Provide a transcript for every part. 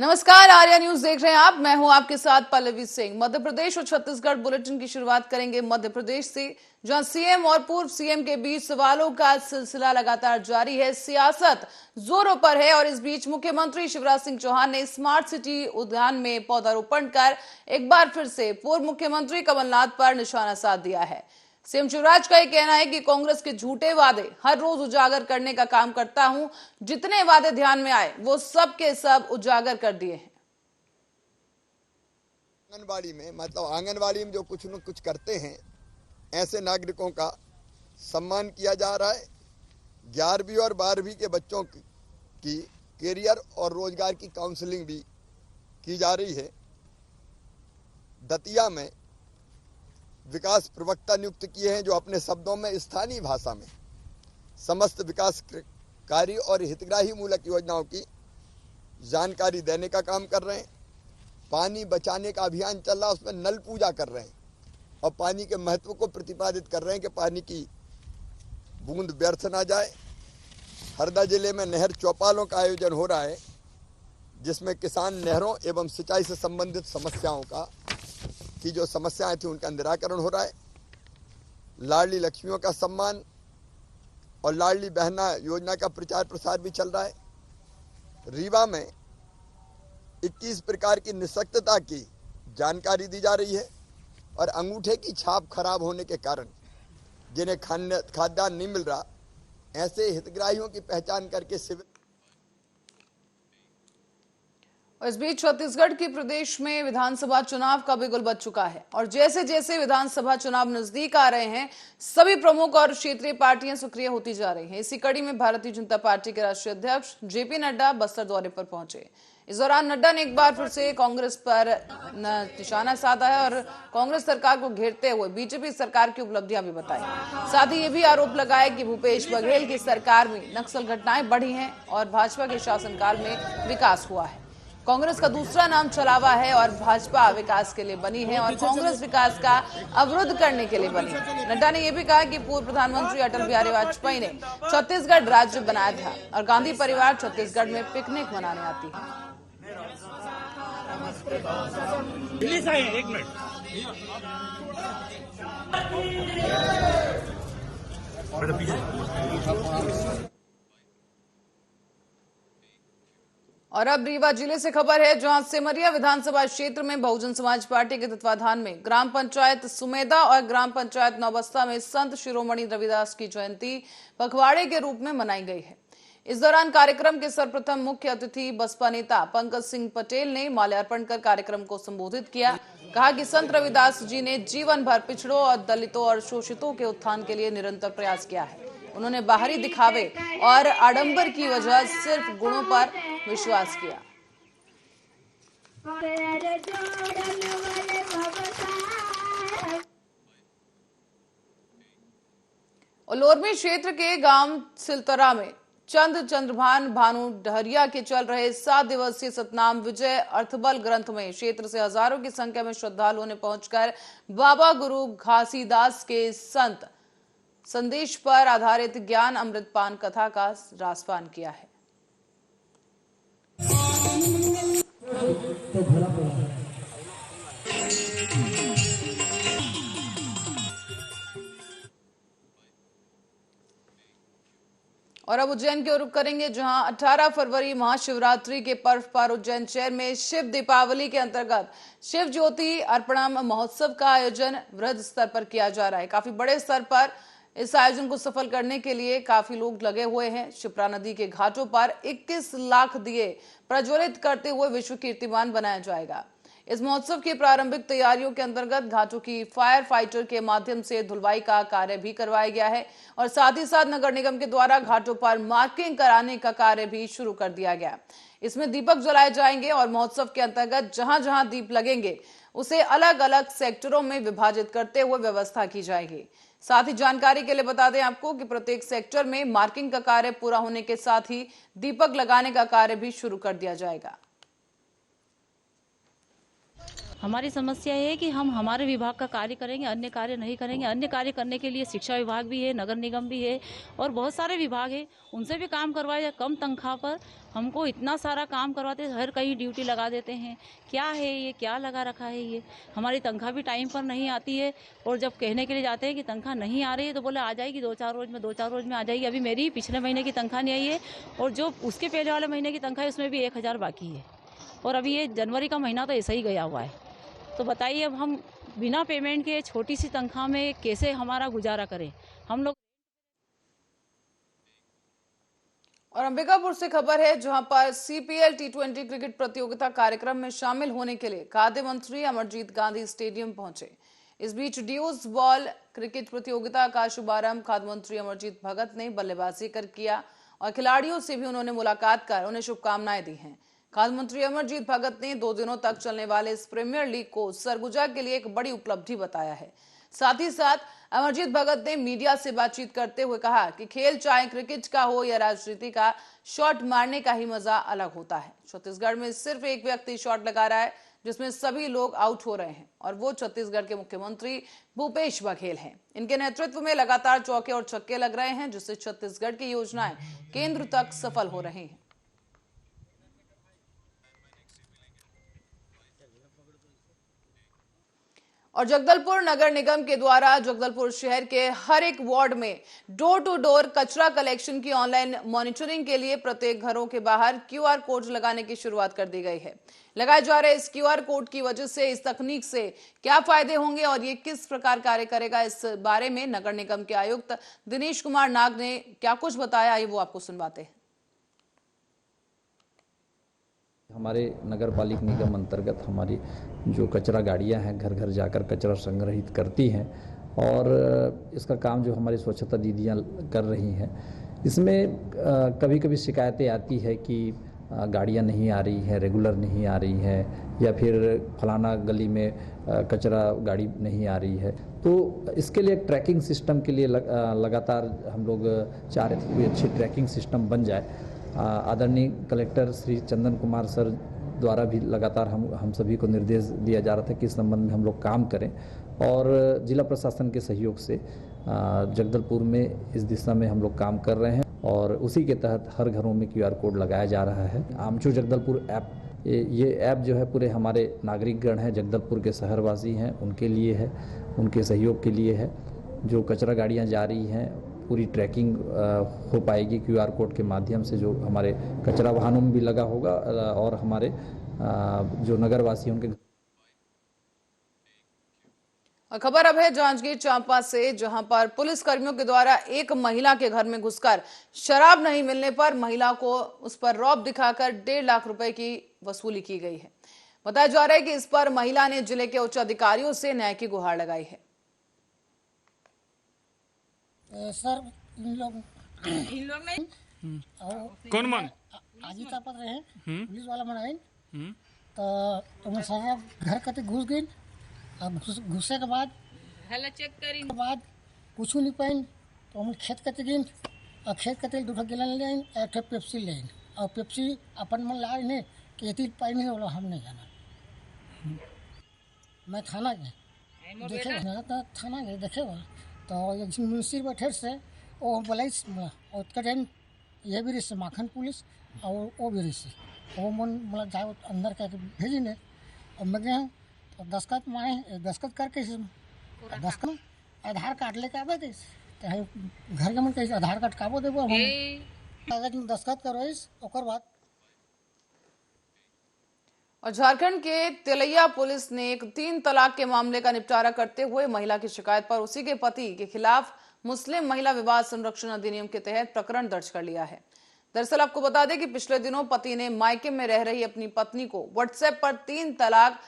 नमस्कार, आर्या न्यूज देख रहे हैं आप। मैं हूं आपके साथ पल्लवी सिंह। मध्य प्रदेश और छत्तीसगढ़ बुलेटिन की शुरुआत करेंगे मध्य प्रदेश से, जहां सीएम और पूर्व सीएम के बीच सवालों का सिलसिला लगातार जारी है। सियासत जोरों पर है और इस बीच मुख्यमंत्री शिवराज सिंह चौहान ने स्मार्ट सिटी उद्यान में पौधारोपण कर एक बार फिर से पूर्व मुख्यमंत्री कमलनाथ पर निशाना साध दिया है। सीएम शिवराज का यह कहना है कि कांग्रेस के झूठे वादे हर रोज उजागर करने का काम करता हूं। जितने वादे ध्यान में आए वो सब के सब उजागर कर दिए हैं। आंगनबाड़ी में आंगनबाड़ी में जो कुछ न कुछ करते हैं, ऐसे नागरिकों का सम्मान किया जा रहा है। 11वीं और 12वीं के बच्चों की कैरियर और रोजगार की काउंसलिंग भी की जा रही है। दतिया में विकास प्रवक्ता नियुक्त किए हैं, जो अपने शब्दों में स्थानीय भाषा में समस्त विकासकारी और हितग्राही मूलक योजनाओं की जानकारी देने का काम कर रहे हैं। पानी बचाने का अभियान चल रहा है, उसमें नल पूजा कर रहे हैं और पानी के महत्व को प्रतिपादित कर रहे हैं कि पानी की बूंद व्यर्थ ना जाए। हरदा जिले में नहर चौपालों का आयोजन हो रहा है, जिसमें किसान नहरों एवं सिंचाई से संबंधित समस्याओं की जो समस्याएं थी उनका निराकरण हो रहा है। लाडली लक्ष्मियों का सम्मान और लाडली बहना योजना का प्रचार प्रसार भी चल रहा है। रीवा में 21 प्रकार की निःशक्तता की जानकारी दी जा रही है और अंगूठे की छाप खराब होने के कारण जिन्हें खाद्यान्न नहीं मिल रहा, ऐसे हितग्राहियों की पहचान करके शिविर। इस बीच छत्तीसगढ़ की प्रदेश में विधानसभा चुनाव का बिगुल बज चुका है और जैसे जैसे विधानसभा चुनाव नजदीक आ रहे हैं, सभी प्रमुख और क्षेत्रीय पार्टियां सक्रिय होती जा रही हैं। इसी कड़ी में भारतीय जनता पार्टी के राष्ट्रीय अध्यक्ष जेपी नड्डा बस्तर दौरे पर पहुंचे। इस दौरान नड्डा ने एक बार फिर से कांग्रेस पर निशाना साधा है और कांग्रेस सरकार को घेरते हुए बीजेपी सरकार की उपलब्धियां भी बताई। साथ ही ये भी आरोप लगाया कि भूपेश बघेल की सरकार में नक्सल घटनाएं बढ़ी हैं और भाजपा के शासनकाल में विकास हुआ है। कांग्रेस का दूसरा नाम छलावा है और भाजपा विकास के लिए बनी है और कांग्रेस विकास का अवरुद्ध करने के लिए बनी है। नड्डा ने यह भी कहा कि पूर्व प्रधानमंत्री अटल बिहारी वाजपेयी ने छत्तीसगढ़ राज्य बनाया था और गांधी परिवार छत्तीसगढ़ में पिकनिक मनाने आती है। एक मिनट। और अब रीवा जिले से खबर है, जहां सेमरिया विधानसभा क्षेत्र में बहुजन समाज पार्टी के तत्वाधान में ग्राम पंचायत सुमेदा और ग्राम पंचायत नौबस्ता में संत शिरोमणि रविदास की जयंती पखवाड़े के रूप में मनाई गई है। इस दौरान कार्यक्रम के सर्वप्रथम मुख्य अतिथि बसपा नेता पंकज सिंह पटेल ने माल्यार्पण कर कार्यक्रम को संबोधित किया। कहा कि संत रविदास जी ने जीवन भर पिछड़ों और दलितों और शोषितों के उत्थान के लिए निरंतर प्रयास किया है। उन्होंने बाहरी दिखावे और आडंबर की वजह सिर्फ गुणों पर विश्वास किया। लोरमी क्षेत्र के गांव सिलतरा में चंद्रभान भानु डहरिया के चल रहे 7 दिवसीय सतनाम विजय अर्थबल ग्रंथ में क्षेत्र से हजारों की संख्या में श्रद्धालुओं ने पहुंचकर बाबा गुरु घासीदास के संत संदेश पर आधारित ज्ञान अमृतपान कथा का रासपान किया है। और अब उज्जैन की ओर रुख करेंगे, जहां 18 फरवरी महाशिवरात्रि के पर्व पर उज्जैन शहर में शिव दीपावली के अंतर्गत शिव ज्योति अर्पणम महोत्सव का आयोजन वृहद स्तर पर किया जा रहा है। काफी बड़े स्तर पर इस आयोजन को सफल करने के लिए काफी लोग लगे हुए हैं। शिप्रा नदी के घाटों पर 21 लाख दिए प्रज्वलित करते हुए विश्व कीर्तिमान बनाया जाएगा। इस महोत्सव की प्रारंभिक तैयारियों के अंतर्गत घाटों की फायर फाइटर के माध्यम से धुलवाई का कार्य भी करवाया गया है और साथ ही साथ नगर निगम के द्वारा घाटों पर मार्किंग कराने का कार्य भी शुरू कर दिया गया। इसमें दीपक जलाए जाएंगे और महोत्सव के अंतर्गत जहां जहां दीप लगेंगे उसे अलग अलग सेक्टरों में विभाजित करते हुए व्यवस्था की जाएगी। साथ ही जानकारी के लिए बता दें आपको कि प्रत्येक सेक्टर में मार्किंग का कार्य पूरा होने के साथ ही दीपक लगाने का कार्य भी शुरू कर दिया जाएगा। हमारी समस्या ये है कि हम हमारे विभाग का कार्य करेंगे, अन्य कार्य नहीं करेंगे। अन्य कार्य करने के लिए शिक्षा विभाग भी है, नगर निगम भी है और बहुत सारे विभाग हैं, उनसे भी काम करवाया जाए कम तनख्वाह पर। हमको इतना सारा काम करवाते हैं, हर कहीं ड्यूटी लगा देते हैं। क्या है ये, क्या लगा रखा है ये? हमारी तनख्वाह भी टाइम पर नहीं आती है और जब कहने के लिए जाते हैं कि तनख्वाह नहीं आ रही है तो बोले आ जाएगी 2-4 रोज में आ जाएगी। अभी मेरी पिछले महीने की तनख्वाह नहीं आई है और जो उसके पहले वाले महीने की तनख्वाह है उसमें भी 1000 बाकी है और अभी ये जनवरी का महीना तो ऐसा ही गया हुआ है। तो बताइए अब हम बिना पेमेंट के छोटी सी तनख्वाह में कैसे हमारा गुजारा करें? हम लोग। और अंबिकापुर से खबर है जहां पर सीपीएल T20 क्रिकेट प्रतियोगिता कार्यक्रम में शामिल होने के लिए खाद्य मंत्री अमरजीत गांधी स्टेडियम पहुंचे। इस बीच ड्यूस बॉल क्रिकेट प्रतियोगिता का शुभारंभ खाद्य मंत्री अमरजीत भगत ने बल्लेबाजी कर किया और खिलाड़ियों से भी उन्होंने मुलाकात कर उन्हें शुभकामनाएं दी हैं। खाद्य मंत्री अमरजीत भगत ने 2 दिनों तक चलने वाले इस प्रीमियर लीग को सरगुजा के लिए एक बड़ी उपलब्धि बताया है। साथ ही साथ अमरजीत भगत ने मीडिया से बातचीत करते हुए कहा कि खेल चाहे क्रिकेट का हो या राजनीति का, शॉट मारने का ही मजा अलग होता है। छत्तीसगढ़ में सिर्फ एक व्यक्ति शॉट लगा रहा है जिसमें सभी लोग आउट हो रहे हैं और वो छत्तीसगढ़ के मुख्यमंत्री भूपेश बघेल हैं। इनके नेतृत्व में लगातार चौके और छक्के लग रहे हैं जिससे छत्तीसगढ़ की योजनाएं केंद्र तक सफल हो रही हैं। और जगदलपुर नगर निगम के द्वारा जगदलपुर शहर के हर एक वार्ड में डोर टू डोर कचरा कलेक्शन की ऑनलाइन मॉनिटरिंग के लिए प्रत्येक घरों के बाहर QR कोड लगाने की शुरुआत कर दी गई है। लगाए जा रहे इस QR कोड की वजह से, इस तकनीक से क्या फायदे होंगे और ये किस प्रकार कार्य करेगा, इस बारे में नगर निगम के आयुक्त दिनेश कुमार नाग ने क्या कुछ बताया, ये वो आपको सुनवाते हैं। हमारे नगर पालिक निगम अंतर्गत हमारी जो कचरा गाड़ियां हैं घर घर जाकर कचरा संग्रहित करती हैं और इसका काम जो हमारी स्वच्छता दीदियां कर रही हैं, इसमें कभी कभी शिकायतें आती है कि गाड़ियां नहीं आ रही हैं, रेगुलर नहीं आ रही हैं या फिर फलाना गली में कचरा गाड़ी नहीं आ रही है। तो इसके लिए एक ट्रैकिंग सिस्टम के लिए लगातार हम लोग चाह रहे थे कि कोई अच्छी ट्रैकिंग सिस्टम बन जाए। आदरणीय कलेक्टर श्री चंदन कुमार सर द्वारा भी लगातार हम सभी को निर्देश दिया जा रहा था कि इस संबंध में हम लोग काम करें और जिला प्रशासन के सहयोग से जगदलपुर में इस दिशा में हम लोग काम कर रहे हैं और उसी के तहत हर घरों में QR कोड लगाया जा रहा है। आमचो जगदलपुर ऐप, ये ऐप जो है पूरे हमारे नागरिकगण हैं, जगदलपुर के शहरवासी हैं, उनके लिए है, उनके सहयोग के लिए है। जो कचरा गाड़ियाँ जा रही हैं पूरी ट्रैकिंग हो पाएगी QR कोड के माध्यम से, जो हमारे कचरा वाहनों में भी लगा होगा और हमारे जो नगरवासी हैं उनके। खबर अब है जांजगीर चांपा से, जहां पर पुलिस कर्मियों के द्वारा एक महिला के घर में घुसकर शराब नहीं मिलने पर महिला को उस पर रौब दिखाकर 1.5 लाख रुपए की वसूली की गई है। बताया जा रहा है कि इस पर महिला ने जिले के उच्च अधिकारियों से न्याय की गुहार लगाई है। सर इन लोग नहीं कौन मन आजी तापत रहे पुलिस वाला मन तो मैं सारा घर कते घुस गई। अब घुसे के बाद चेक करी बाद कुछ नहीं पाइन तो हम खेत कते गई और खेत कते 2 गिलान ले आइन, एक पेप्सी ले आइन और पेप्सी अपन मन ला ने कि इतनी पाइन नहीं बोला हम नहीं जाना। मैं थाना गए देखे तो थाना गए देखे तो म्यूनसिपल बैठे से वो बोलाई और टाइम ये भी रही माखन पुलिस और वो भी रही वो मन मतलब जाए अंदर करके भेजी ने और मैं गया तो दस्खत मारे, दस्खत करके दस्खत आधार कार्ड लेके आवे थे घर के मन कैसे आधार कार्ड काबो देबो कागज में दस्खत करवाइस ओकर बाद। और झारखंड के तिलैया पुलिस ने एक 3 तलाक के मामले का निपटारा करते हुए महिला की शिकायत पर उसी के पति के खिलाफ मुस्लिम महिला विवाद संरक्षण अधिनियम के तहत प्रकरण दर्ज कर लिया है। दरअसल आपको बता दें कि पिछले दिनों पति ने मायके में रह रही अपनी पत्नी को व्हाट्सएप पर 3 तलाक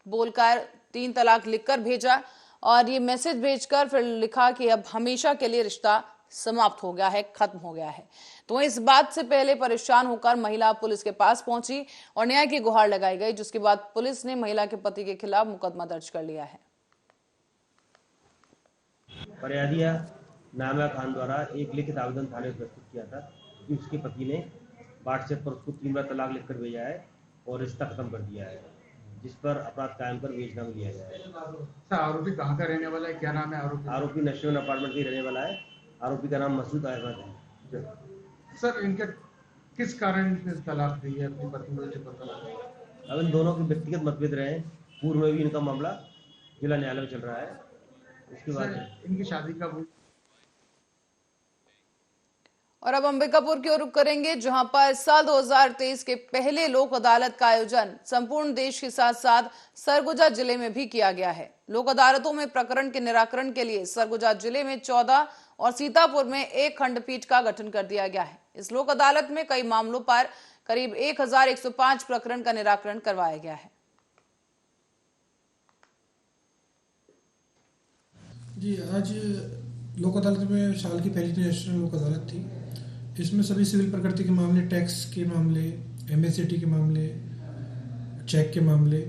बोलकर 3 तलाक लिखकर भेजा और ये मैसेज भेजकर फिर लिखा कि अब हमेशा के लिए रिश्ता समाप्त हो गया है, खत्म हो गया है। तो इस बात से पहले परेशान होकर महिला पुलिस के पास पहुंची और न्याय की गुहार लगाई गई, जिसके बाद पुलिस ने महिला के पति के खिलाफ मुकदमा दर्ज कर लिया है। फरियादिया नामिया खान द्वारा एक लिखित आवेदन थाने में प्रस्तुत किया था कि उसके पति ने व्हाट्सएप पर उसको 3 बार तलाक लिखकर भेजा है और रिश्ता खत्म कर दिया है। जिस पर अपराध कायम कर बेचनामा लिया गया है। सर, आरोपी कहाँ का रहने वाला है, क्या नाम है आरोपी? आरोपी नशेवन अपार्टमेंट का रहने वाला है। आरोपी का नाम मसूद अहमद है। सर, इनके किस कारण तलाक दी है अपनी पत्नी से तलाक? अब इन दोनों के व्यक्तिगत मतभेद रहे हैं। पूर्व में भी इनका मामला जिला न्यायालय में चल रहा है। उसके बाद इनकी शादी कब हुई? और अब अंबिकापुर की ओर रुख करेंगे, जहां पर साल 2023 के पहले लोक अदालत का आयोजन संपूर्ण देश के साथ साथ सरगुजा जिले में भी किया गया है। लोक अदालतों में प्रकरण के निराकरण के लिए सरगुजा जिले में 14 और सीतापुर में एक खंडपीठ का गठन कर दिया गया है। इस लोक अदालत में कई मामलों पर करीब 1105 प्रकरण का निराकरण करवाया गया है। जी, आज लोक अदालत में साल की पहली नेशनल लोक अदालत थी। इसमें सभी सिविल प्रकृति के मामले, टैक्स के मामले, एमएसएटी के मामले, चेक के मामले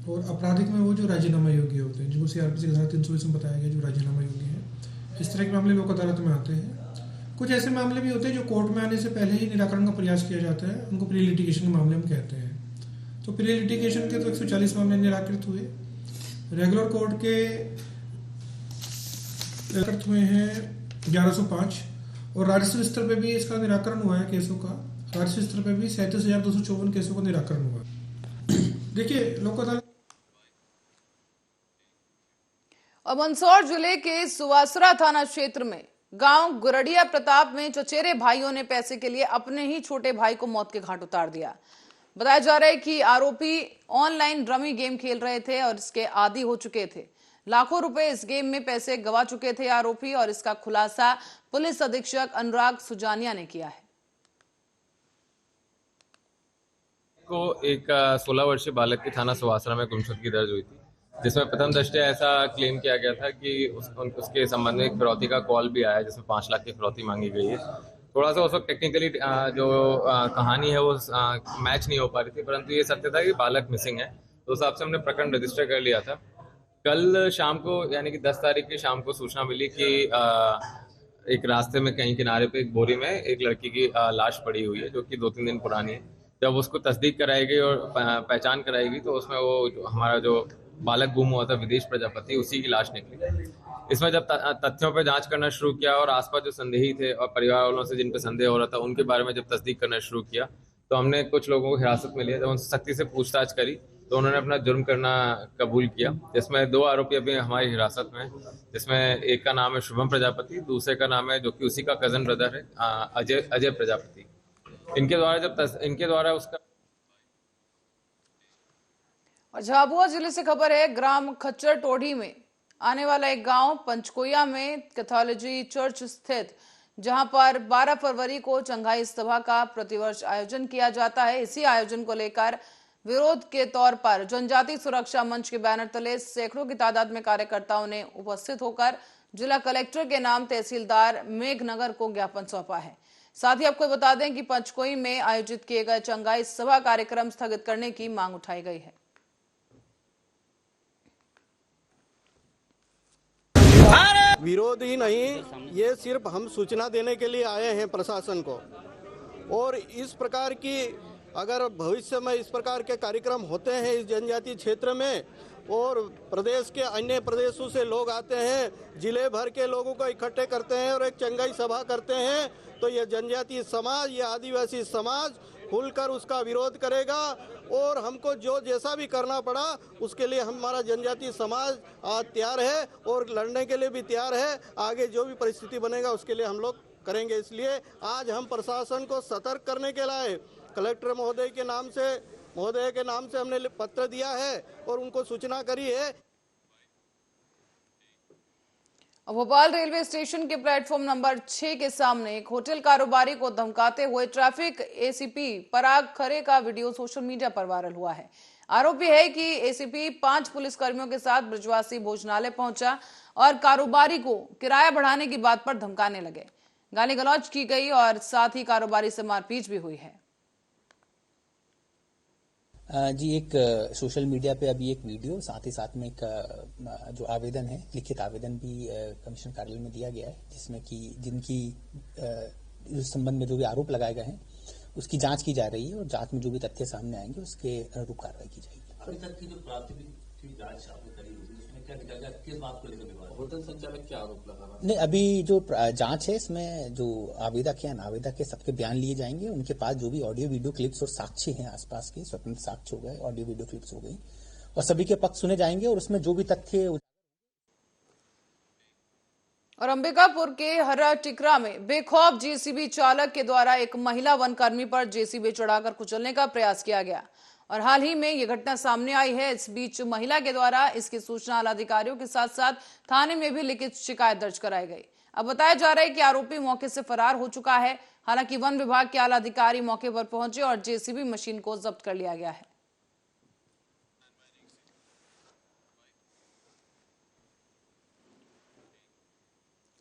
और आपराधिक में वो जो राजीनामा योग्य होते हैं, जिनको सीआरपीसी के साथ 320 में बताया गया, जो राजीनामा योग्य है, इस तरह के मामले लोक अदालत में आते हैं। कुछ ऐसे मामले भी होते हैं जो कोर्ट में आने से पहले ही निराकरण का प्रयास किया जाता है, उनको प्री लिटिगेशन के मामले हम कहते हैं। तो प्री लिटिगेशन के तो 140 मामले निराकृत हुए। रेगुलर कोर्ट के निराकृत हुए हैं 1105 और राजस्व स्तर पे भी इसका निराकरण हुआ है केसों का। राजस्व स्तर पे भी 37,254 केसों का निराकरण हुआ। देखिए, लोक अदालत और मंदसौर जिले के सुवासरा थाना क्षेत्र में गांव गुरडिया प्रताप में चचेरे भाइयों ने पैसे के लिए अपने ही छोटे भाई को मौत के घाट उतार दिया। बताया जा रहा है कि आरोपी ऑनलाइन रमी गेम खेल रहे थे और इसके आदी हो चुके थे। लाखों रुपए इस गेम में पैसे गवा चुके थे आरोपी, और इसका खुलासा पुलिस अधीक्षक अनुराग सुजानिया ने किया है। को एक 16 वर्षीय बालक की थाना सुवासरा में गुमशुदगी दर्ज हुई थी, जिसमें प्रथम दृष्टया ऐसा क्लेम किया गया था कि उसके संबंध में एक फिरौती का कॉल भी आया, जिसमें 5 लाख की फिरौती मांगी गई है। थोड़ा सा उस वक्त टेक्निकली जो कहानी है वो मैच नहीं हो पा रही थी, परंतु ये सत्य था कि बालक मिसिंग है, तो उस हिसाब से हमने प्रकरण रजिस्टर कर लिया था। कल शाम को, यानी कि 10 तारीख की शाम को सूचना मिली कि एक रास्ते में कहीं किनारे पे एक बोरी में एक लड़की की लाश पड़ी हुई है, जो कि 2-3 दिन पुरानी है। जब उसको तस्दीक कराई गई और पहचान कराई गई, तो उसमें वो हमारा जो बालक गुम हुआ था विदेश प्रजापति, उसी की लाश निकली। इसमें जब तथ्यों पर जांच करना शुरू किया और आसपास जो संदेही थे और परिवार वालों से जिन पर संदेह हो रहा था, उनके बारे में जब तस्दीक करना शुरू किया, तो हमने कुछ लोगों को हिरासत में लिया। जब उनसे सख्ती से पूछताछ करी तो उन्होंने अपना जुर्म करना कबूल किया, जिसमें 2 आरोपी अभी हमारी हिरासत में, जिसमें एक का नाम है शुभम प्रजापति, दूसरे का नाम है, जो कि उसी का कजन ब्रदर है, अजय प्रजापति। इनके द्वारा उसका। और झाबुआ जिले से खबर है, ग्राम खच्चर टोढ़ी में आने वाला एक गांव पंचकोया में कैथोलॉजी चर्च स्थित, जहां पर 12 फरवरी को चंगाई सभा का प्रतिवर्ष आयोजन किया जाता है। इसी आयोजन को लेकर विरोध के तौर पर जनजाति सुरक्षा मंच के बैनर तले सैकड़ों की तादाद में कार्यकर्ताओं ने उपस्थित होकर जिला कलेक्टर के नाम तहसीलदार मेघनगर को ज्ञापन सौंपा है। साथ ही आपको बता दें कि पंचकोई में आयोजित किए गए चंगाई सभा कार्यक्रम स्थगित करने की मांग उठाई गई है। विरोध ही नहीं, ये सिर्फ हम सूचना देने के लिए आए हैं प्रशासन को। और इस प्रकार की अगर भविष्य में इस प्रकार के कार्यक्रम होते हैं इस जनजातीय क्षेत्र में, और प्रदेश के अन्य प्रदेशों से लोग आते हैं, जिले भर के लोगों को इकट्ठे करते हैं और एक चंगाई सभा करते हैं, तो ये जनजातीय समाज, ये आदिवासी समाज खुलकर उसका विरोध करेगा। और हमको जो जैसा भी करना पड़ा उसके लिए हमारा जनजातीय समाज आज तैयार है और लड़ने के लिए भी तैयार है। आगे जो भी परिस्थिति बनेगा उसके लिए हम लोग करेंगे। इसलिए आज हम प्रशासन को सतर्क करने के लिए कलेक्टर महोदय के नाम से हमने पत्र दिया है और उनको सूचना करी है। भोपाल रेलवे स्टेशन के प्लेटफॉर्म नंबर 6 के सामने एक होटल कारोबारी को धमकाते हुए ट्रैफिक एसीपी पराग खरे का वीडियो सोशल मीडिया पर वायरल हुआ है। आरोपी है कि एसीपी 5 पुलिसकर्मियों के साथ ब्रजवासी भोजनालय पहुंचा और कारोबारी को किराया बढ़ाने की बात पर धमकाने लगे। गाली गलौज की गई और साथ ही कारोबारी से मारपीट भी हुई है। जी, एक सोशल मीडिया पे अभी एक वीडियो, साथ ही साथ में एक जो आवेदन है, लिखित आवेदन भी कमिश्नर कार्यालय में दिया गया है, जिसमें कि जिनकी इस संबंध में जो भी आरोप लगाए गए हैं उसकी जांच की जा रही है और जांच में जो भी तथ्य सामने आएंगे उसके अनुरूप कार्रवाई की जाएगी। अभी तक की जो प्राथमिक जांच आपने करी होगी उसमें क्या निकल गया, किस बात को लेकर विवाद? होटल संचालक क्या आरोप लगा रहा है? नहीं, अभी जो जांच है इसमें जो आवेदक है, आवेदक के सबके बयान लिए जाएंगे। उनके पास जो भी ऑडियो वीडियो क्लिप्स और साक्षी हैं आसपास के, स्वतंत्र साक्ष्य हो गए, ऑडियो वीडियो क्लिप्स हो गई, और सभी के पक्ष सुने जाएंगे और उसमें जो भी तथ्य। और अंबिकापुर के हरा टिकरा में बेखौफ जेसीबी चालक के द्वारा एक महिला वनकर्मी पर जेसीबी चढ़ाकर कुचलने का प्रयास किया गया और हाल ही में यह घटना सामने आई है। इस बीच महिला के द्वारा इसकी सूचना आला अधिकारियों के साथ साथ थाने में भी लिखित शिकायत दर्ज कराई गई। अब बताया जा रहा है कि आरोपी मौके से फरार हो चुका है। हालांकि वन विभाग के आला अधिकारी मौके पर पहुंचे और जेसीबी मशीन को जब्त कर लिया गया है।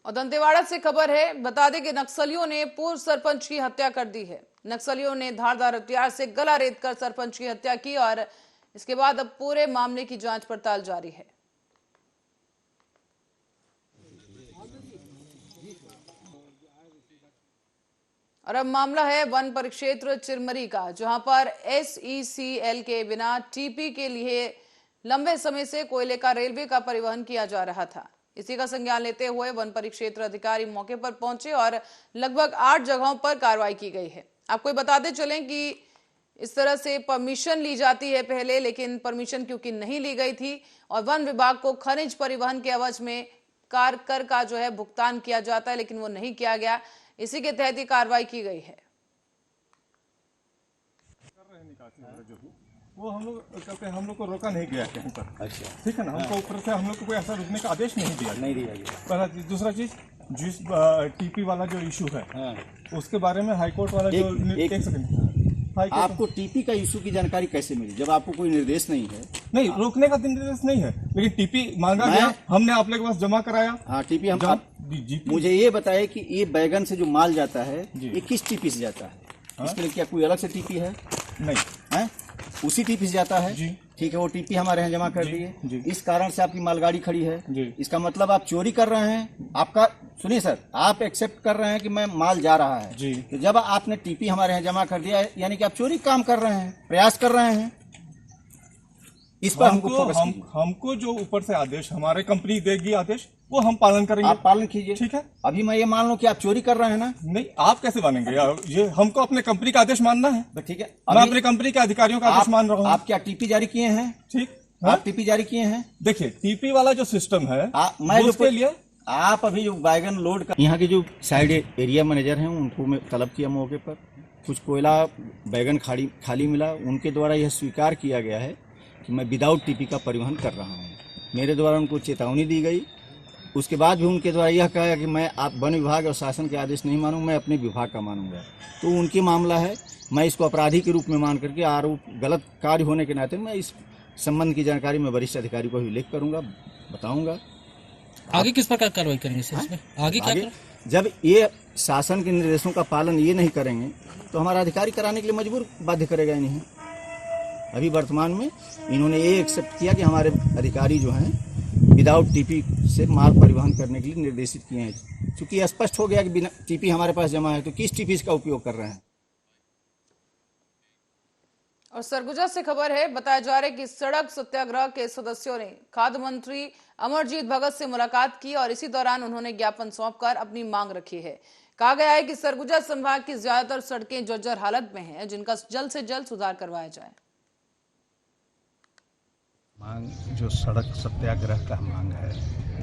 और दंतेवाड़ा से खबर है, बता दें कि नक्सलियों ने पूर्व सरपंच की हत्या कर दी है। नक्सलियों ने धारदार हथियार से गला रेतकर सरपंच की हत्या की और इसके बाद अब पूरे मामले की जांच पड़ताल जारी है। और अब मामला है वन परिक्षेत्र चिरमरी का, जहां पर SECL के बिना टीपी के लिए लंबे समय से कोयले का रेलवे का परिवहन किया जा रहा था। इसी का संज्ञान लेते हुए वन परिक्षेत्र अधिकारी मौके पर पहुंचे और लगभग 8 जगहों पर कार्रवाई की गई है। आपको बताते चलें कि इस तरह से परमिशन ली जाती है पहले, लेकिन परमिशन क्योंकि नहीं ली गई थी और वन विभाग को खनिज परिवहन के एवज में कर का जो है भुगतान किया जाता है, लेकिन वो नहीं किया गया। इसी के तहत ही कार्रवाई की गई है। वो हम लोग को रोका नहीं गया कहीं पर। अच्छा, ठीक है ना, हमको ऊपर से हम लोग को कोई ऐसा रुकने का आदेश नहीं दिया गया। पहला चीज। दूसरा चीज, जिस टीपी वाला जो इशू है उसके बारे में हाईकोर्ट वाला आपको टीपी का इशू की जानकारी कैसे मिली जब आपको कोई निर्देश नहीं है? नहीं, रोकने का निर्देश नहीं है, लेकिन टीपी मांगा गया, हमने आप लोग के पास जमा कराया। हाँ, टीपी हम मुझे ये बताए कि ये बैगन से जो माल जाता है ये किस टीपी से जाता है? इसके लिए क्या कोई अलग से टीपी है? नहीं है, उसी टीपी से जाता है। ठीक है, वो टीपी हमारे यहाँ जमा कर दिए। इस कारण से आपकी मालगाड़ी खड़ी है। इसका मतलब आप चोरी कर रहे हैं। आपका सुनिए सर, आप एक्सेप्ट कर रहे हैं कि मैं माल जा रहा है। तो जब आपने टीपी हमारे यहाँ जमा कर दिया है, यानी कि आप चोरी काम कर रहे हैं, प्रयास कर रहे हैं। इस पर हमको जो ऊपर से आदेश हमारे कंपनी देगी आदेश, वो हम पालन करेंगे। आप पालन कीजिए। ठीक है। अभी मैं ये मान लूं कि आप चोरी कर रहे हैं ना? नहीं, आप कैसे मानेंगे? ये हमको अपने कंपनी का आदेश मानना है। ठीक है, मैं अपनी कंपनी के अधिकारियों का आदेश मान रहा हूँ। आप क्या टीपी जारी किए हैं? ठीक, आप टीपी जारी किए हैं। देखिए, टीपी वाला जो सिस्टम है, मैं उसके लिए आप अभी जो बैगन लोड कर, यहाँ के जो साइड एरिया मैनेजर हैं उनको मैं तलब किया मौके पर। कुछ कोयला बैगन खाली मिला, उनके द्वारा यह स्वीकार किया गया है कि मैं विदाउट टीपी का परिवहन कर रहा हूँ। मेरे द्वारा उनको चेतावनी दी गई। उसके बाद भी उनके द्वारा यह कहा कि मैं आप वन विभाग और शासन के आदेश नहीं मानूंगा, मैं अपने विभाग का मानूंगा। तो उनकी मामला है, मैं इसको अपराधी के रूप में मान करके आरोप गलत कार्य होने के नाते मैं इस संबंध की जानकारी मैं वरिष्ठ अधिकारी को अभिलेख करूंगा, बताऊंगा। आगे किस प्रकार कार्रवाई करेंगे सर इसमें? आगे क्या जब ये शासन के निर्देशों का पालन ये नहीं करेंगे तो हमारा अधिकारी कराने के लिए मजबूर बाध्य करेगा ही नहीं। अभी वर्तमान में इन्होंने ये एक्सेप्ट किया कि हमारे अधिकारी जो हैं विदाउट टीपी से माल परिवहन करने के लिए निर्देशित किए हैं। चूंकि स्पष्ट हो गया कि बिना टीपी हमारे पास जमा है, तो किस टीपी का उपयोग कर रहे हैं। और सरगुजा से खबर है, बताया जा रहा है कि सड़क सत्याग्रह के सदस्यों ने खाद्य मंत्री अमरजीत भगत से मुलाकात की और इसी दौरान उन्होंने ज्ञापन सौंपकर अपनी मांग रखी है। कहा गया है कि सरगुजा संभाग की ज्यादातर सड़कें जर्जर हालत में हैं, जिनका जल्द से जल्द सुधार करवाया जाए। मांग जो सड़क सत्याग्रह का मांग है,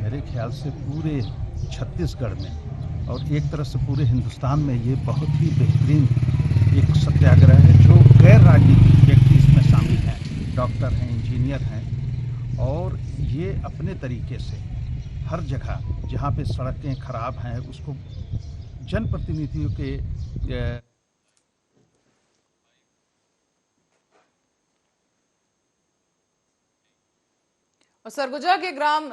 मेरे ख्याल से पूरे छत्तीसगढ़ में और एक तरह से पूरे हिंदुस्तान में ये बहुत ही बेहतरीन एक सत्याग्रह है। जो गैर राजनीतिक व्यक्ति इसमें शामिल हैं, डॉक्टर हैं, इंजीनियर हैं, और ये अपने तरीके से हर जगह जहाँ पे सड़कें खराब हैं उसको जनप्रतिनिधियों के और सरगुजा के ग्राम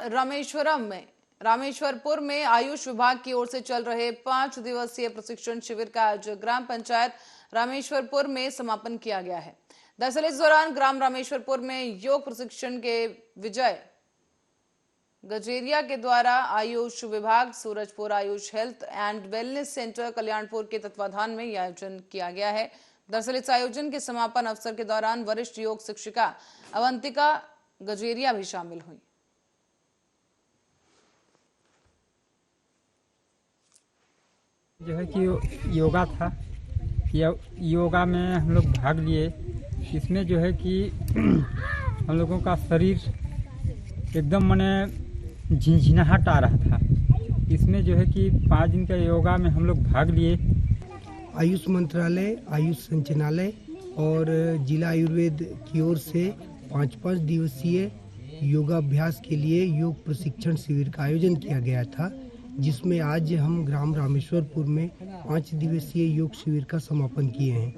रामेश्वरपुर में आयुष विभाग की ओर से चल रहे 5 दिवसीय प्रशिक्षण शिविर का आज ग्राम पंचायत रामेश्वरपुर में समापन किया गया है। दरअसल इस दौरान ग्राम रामेश्वरपुर में योग प्रशिक्षण के विजय गजेरिया के द्वारा आयुष विभाग, Surajpur Ayush health and wellness centre Kalyanpur के तत्वाधान में यह आयोजन किया गया है। दरअसल इस आयोजन के समापन अवसर के दौरान वरिष्ठ योग शिक्षिका अवंतिका गजेरिया भी शामिल हुई। जो है कि योगा था, योगा में हम लोग भाग लिए। इसमें जो है कि हम लोगों का शरीर एकदम माने झिनझिनाहट आ रहा था। इसमें जो है कि 5 दिन का योगा में हम लोग भाग लिए। आयुष मंत्रालय, आयुष संचालनालय और जिला आयुर्वेद की ओर से 5-5 दिवसीय योगाभ्यास के लिए योग प्रशिक्षण शिविर का आयोजन किया गया था, जिसमें आज हम ग्राम रामेश्वरपुर में 5 दिवसीय योग शिविर का समापन किए हैं।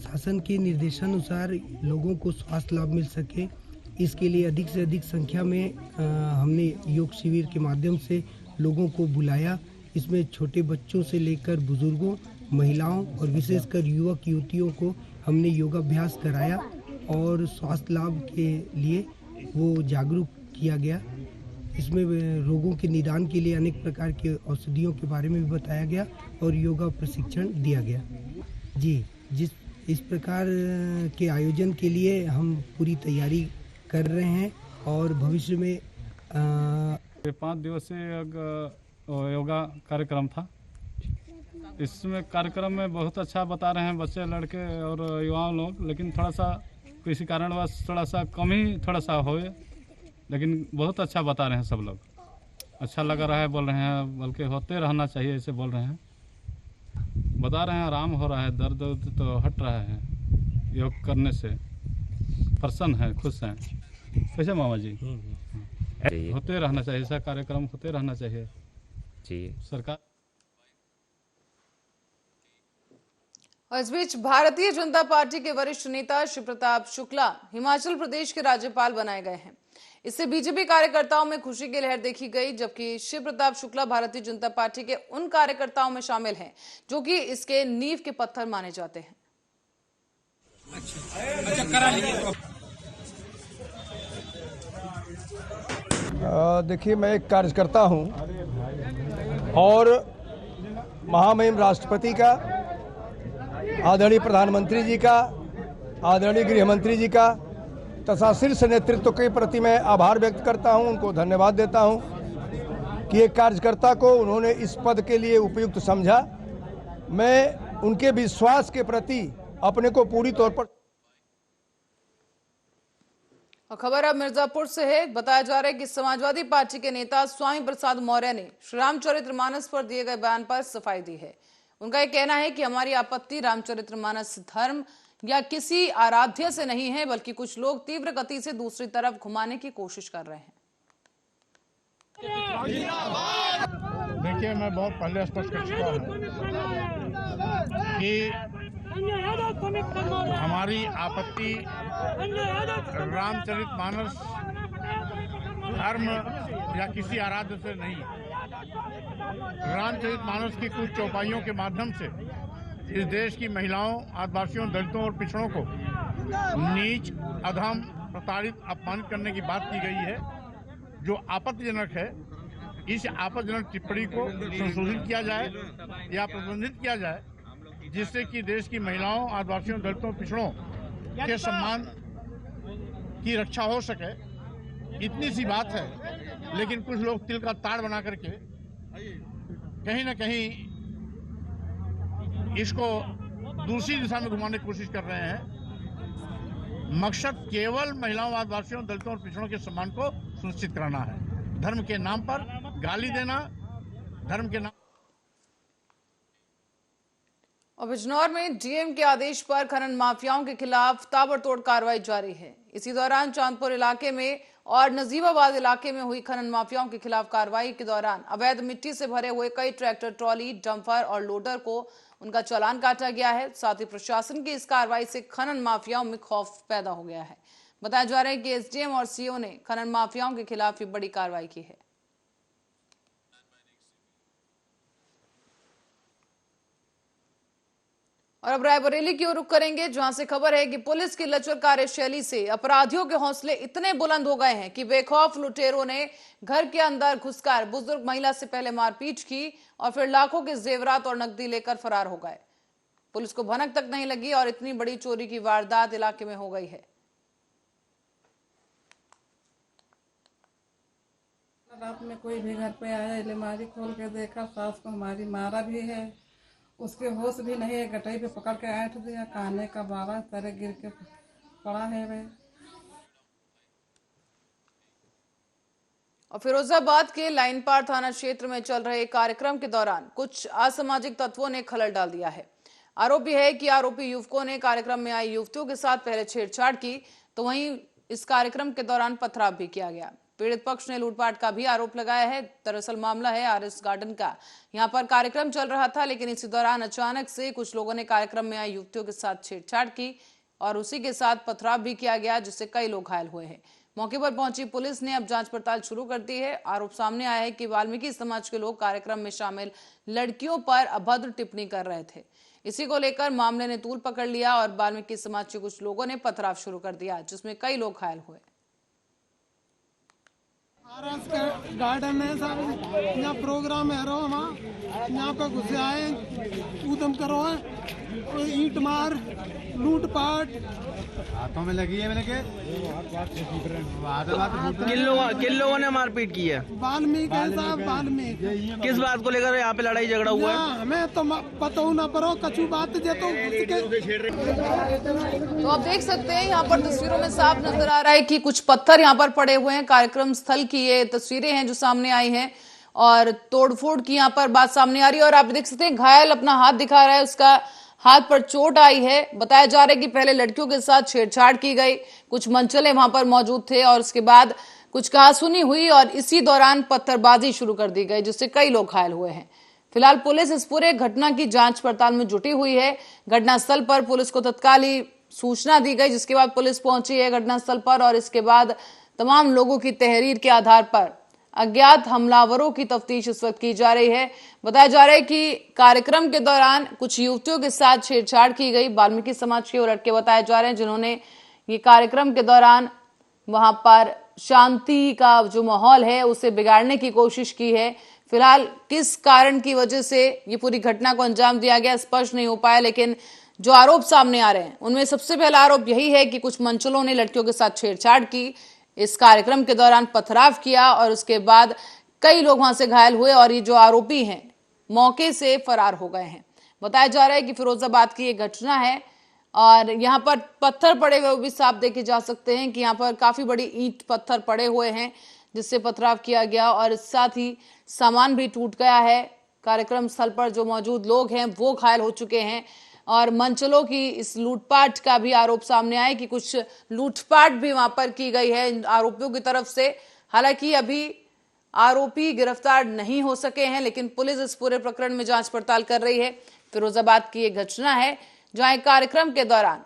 शासन के निर्देशानुसार लोगों को स्वास्थ्य लाभ मिल सके, इसके लिए अधिक से अधिक संख्या में हमने योग शिविर के माध्यम से लोगों को बुलाया। इसमें छोटे बच्चों से लेकर बुजुर्गों, महिलाओं और विशेषकर युवक युवतियों को हमने योगाभ्यास कराया और स्वास्थ्य लाभ के लिए वो जागरूक किया गया। इसमें रोगों के निदान के लिए अनेक प्रकार के औषधियों के बारे में भी बताया गया और योगा प्रशिक्षण दिया गया। जी, इस प्रकार के आयोजन के लिए हम पूरी तैयारी कर रहे हैं और भविष्य में 5 दिवसीय योगा कार्यक्रम था। इसमें कार्यक्रम में बहुत अच्छा बता रहे हैं बच्चे, लड़के और युवाओं लोग, लेकिन थोड़ा सा किसी कारणवश थोड़ा सा होए, लेकिन बहुत अच्छा बता रहे हैं सब लोग। अच्छा लग रहा है, बोल रहे हैं, बल्कि होते रहना चाहिए ऐसे बोल रहे हैं। बता रहे हैं आराम हो रहा है, दर्द तो हट रहा है योग करने से, प्रसन्न है, खुश हैं। कैसे मामा जी? होते रहना चाहिए, ऐसा कार्यक्रम होते रहना चाहिए सरकार। और इस बीच भारतीय जनता पार्टी के वरिष्ठ नेता शिव प्रताप शुक्ला हिमाचल प्रदेश के राज्यपाल बनाए गए हैं। इससे बीजेपी कार्यकर्ताओं में खुशी की लहर देखी गई, जबकि शिव प्रताप शुक्ला भारतीय जनता पार्टी के उन कार्यकर्ताओं में शामिल हैं जो कि इसके नींव के पत्थर माने जाते हैं। देखिए, मैं एक कार्यकर्ता हूं और महामहिम राष्ट्रपति का, आदरणीय प्रधानमंत्री जी का, आदरणीय गृह मंत्री जी का तथा शीर्ष नेतृत्व के प्रति मैं आभार व्यक्त करता हूं, उनको धन्यवाद देता हूं कि एक कार्यकर्ता को उन्होंने इस पद के लिए उपयुक्त समझा। मैं उनके विश्वास के प्रति अपने को पूरी तौर पर। और खबर अब मिर्जापुर से है। बताया जा रहा है कि समाजवादी पार्टी के नेता स्वामी प्रसाद मौर्य ने श्री रामचरितमानस पर दिए गए बयान पर सफाई दी है। उनका यह कहना है कि हमारी आपत्ति रामचरितमानस धर्म या किसी आराध्य से नहीं है, बल्कि कुछ लोग तीव्र गति से दूसरी तरफ घुमाने की कोशिश कर रहे हैं। देखिए, मैं बहुत पहले स्पष्ट कर चुका हूं कि हमारी आपत्ति रामचरितमानस धर्म या किसी आराध्य से नहीं है। रामचरितमानस की कुछ चौपाइयों के माध्यम से इस देश की महिलाओं, आदिवासियों, दलितों और पिछड़ों को नीच, अधम, प्रताड़ित, अपमानित करने की बात की गई है, जो आपत्तिजनक है। इस आपत्तिजनक टिप्पणी को संशोधित किया जाए या प्रतिबंधित किया जाए, जिससे कि देश की महिलाओं, आदिवासियों, दलितों, पिछड़ों के सम्मान की रक्षा हो सके। इतनी सी बात है, लेकिन कुछ लोग तिल का ताड़ बना करके कहीं न कहीं इसको दूसरी दिशा में घुमाने की कोशिश कर रहे हैं। मकसद केवल महिलाओं, आदिवासियों, दलितों और पिछड़ों के सम्मान को सुनिश्चित कराना है। धर्म के नाम पर गाली देना, धर्म के नाम। और बिजनौर में डीएम के आदेश पर खनन माफियाओं के खिलाफ ताबड़तोड़ कार्रवाई जारी है। इसी दौरान चांदपुर इलाके में और नजीबाबाद इलाके में हुई खनन माफियाओं के खिलाफ कार्रवाई के दौरान अवैध मिट्टी से भरे हुए कई ट्रैक्टर, ट्रॉली, डंपर और लोडर को उनका चालान काटा गया है। साथ ही प्रशासन की इस कार्रवाई से खनन माफियाओं में खौफ पैदा हो गया है। बताया जा रहा है कि एसडीएम और सीओ ने खनन माफियाओं के खिलाफ बड़ी कार्रवाई की है। और अब रायबरेली की ओर रुख करेंगे, जहां से खबर है कि पुलिस की लचर कार्यशैली से अपराधियों के हौसले इतने बुलंद हो गए हैं कि बेखौफ लुटेरों ने घर के अंदर घुसकर बुजुर्ग महिला से पहले मारपीट की और फिर लाखों के जेवरात और नकदी लेकर फरार हो गए। पुलिस को भनक तक नहीं लगी और इतनी बड़ी चोरी की वारदात इलाके में हो गई है। रात में कोई भी घर पे आया, अलमारी खोल के देखा, सास को हमारी मारा भी है, उसके होश भी नहीं है, गटाई पे पकड़ के ऐंठ दिया, काने का बाबा तरह गिर के पड़ा है वे। और फिरोजाबाद के लाइनपार थाना क्षेत्र में चल रहे कार्यक्रम के दौरान कुछ असामाजिक तत्वों ने खलल डाल दिया है। आरोपी है कि आरोपी युवकों ने कार्यक्रम में आई युवतियों के साथ पहले छेड़छाड़ की, तो वहीं इस कार्यक्रम के दौरान पथराव भी किया गया। पीड़ित पक्ष ने लूटपाट का भी आरोप लगाया है। दरअसल मामला है आरएस गार्डन का। यहां पर कार्यक्रम चल रहा था, लेकिन इसी दौरान अचानक से कुछ लोगों ने कार्यक्रम में आई युवतियों के साथ छेड़छाड़ की और उसी के साथ पथराव भी किया गया, जिससे कई लोग घायल हुए हैं। मौके पर पहुंची पुलिस ने अब जांच पड़ताल शुरू कर दी है। आरोप सामने आया है कि वाल्मीकि समाज के लोग कार्यक्रम में शामिल लड़कियों पर अभद्र टिप्पणी कर रहे थे। इसी को लेकर मामले ने तूल पकड़ लिया और वाल्मीकि समाज के कुछ लोगों ने पथराव शुरू कर दिया, जिसमें कई लोग घायल हुए। आरएस गार्डन है साहब, यहाँ प्रोग्राम है, यहाँ पे घुसे आए, ऊधम करो है, ईंट मार, लूटपाट हाथों में लगी है। मैंने किन लोगों ने मारपीट की है? वाल्मीकि साहब, वाल्मीकि। किस बात को लेकर यहाँ पे लड़ाई झगड़ा हुआ है? हमें तो पता ना पड़ो, कछु बात जे तो आप देख सकते हैं यहाँ पर तस्वीरों में साफ नजर आ रहा है कि कुछ पत्थर यहाँ पर पड़े हुए हैं। कार्यक्रम स्थल की ये तस्वीरें हैं जो सामने आई हैं और तोड़फोड़ की यहाँ पर बात सामने आ रही है। और आप देख सकते हैं घायल अपना हाथ दिखा रहा है, उसका हाथ पर चोट आई है। बताया जा रहा है कि पहले लड़कियों के साथ छेड़छाड़ की गई, कुछ मंचले वहां पर मौजूद थे और उसके बाद कुछ कहासुनी हुई और इसी दौरान पत्थरबाजी शुरू कर दी गई, जिससे कई लोग घायल हुए हैं। फिलहाल पुलिस इस पूरे घटना की जांच पड़ताल में जुटी हुई है। घटनास्थल पर पुलिस को तत्काल ही सूचना दी गई, जिसके बाद पुलिस पहुंची है घटनास्थल पर और इसके बाद तमाम लोगों की तहरीर के आधार पर अज्ञात हमलावरों की तफ्तीश इस वक्त की जा रही है। बताया जा रहा है कि कार्यक्रम के दौरान कुछ युवतियों के साथ छेड़छाड़ की गई। वाल्मीकि समाज के वो लड़के बताए जा रहे हैं जिन्होंने ये कार्यक्रम के दौरान वहां पर शांति का जो माहौल है उसे बिगाड़ने की कोशिश की है। फिलहाल किस कारण की वजह से ये पूरी घटना को अंजाम दिया गया स्पष्ट नहीं हो पाया, लेकिन जो आरोप सामने आ रहे हैं उनमें सबसे पहला आरोप यही है कि कुछ मंचलों ने लड़कियों के साथ छेड़छाड़ की, इस कार्यक्रम के दौरान पथराव किया और उसके बाद कई लोग वहां से घायल हुए और ये जो आरोपी हैं मौके से फरार हो गए हैं। बताया जा रहा है कि फिरोजाबाद की ये घटना है और यहाँ पर पत्थर पड़े हुए भी साफ देखे जा सकते हैं कि यहाँ पर काफी बड़ी ईंट पत्थर पड़े हुए हैं जिससे पथराव किया गया और साथ ही सामान भी टूट गया है। कार्यक्रम स्थल पर जो मौजूद लोग हैं वो घायल हो चुके हैं और मंचलों की इस लूटपाट का भी आरोप सामने आया कि कुछ लूटपाट भी वहां पर की गई है इन आरोपियों की तरफ से। हालांकि अभी आरोपी गिरफ्तार नहीं हो सके हैं, लेकिन पुलिस इस पूरे प्रकरण में जांच पड़ताल कर रही है। फिरोजाबाद की ये घटना है जहां एक कार्यक्रम के दौरान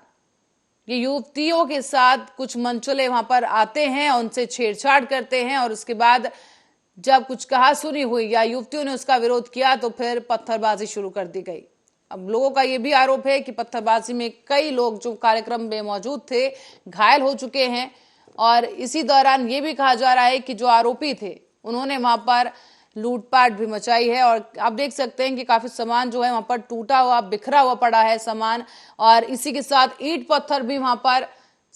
ये युवतियों के साथ कुछ मंचले वहां पर आते हैं, उनसे छेड़छाड़ करते हैं और उसके बाद जब कुछ कहासुनी हुई या युवतियों ने उसका विरोध किया तो फिर पत्थरबाजी शुरू कर दी गई। अब लोगों का यह भी आरोप है कि पत्थरबाजी में कई लोग जो कार्यक्रम में मौजूद थे घायल हो चुके हैं और इसी दौरान ये भी कहा जा रहा है कि जो आरोपी थे उन्होंने वहां पर लूटपाट भी मचाई है और आप देख सकते हैं कि काफी सामान जो है वहां पर टूटा हुआ बिखरा हुआ पड़ा है सामान और इसी के साथ ईंट पत्थर भी वहां पर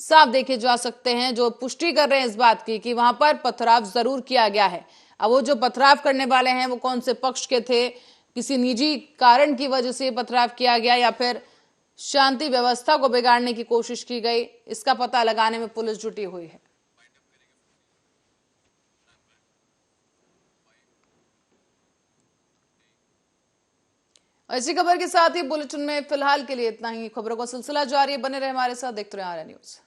साफ देखे जा सकते हैं जो पुष्टि कर रहे हैं इस बात की कि वहां पर पथराव जरूर किया गया है। अब वो जो पथराव करने वाले हैं वो कौन से पक्ष के थे, किसी निजी कारण की वजह से पथराव किया गया या फिर शांति व्यवस्था को बिगाड़ने की कोशिश की गई, इसका पता लगाने में पुलिस जुटी हुई है। इसी खबर के साथ ही बुलेटिन में फिलहाल के लिए इतना ही। खबरों का सिलसिला जारी है, बने रहे हमारे साथ, देखते रहे आर्या न्यूज।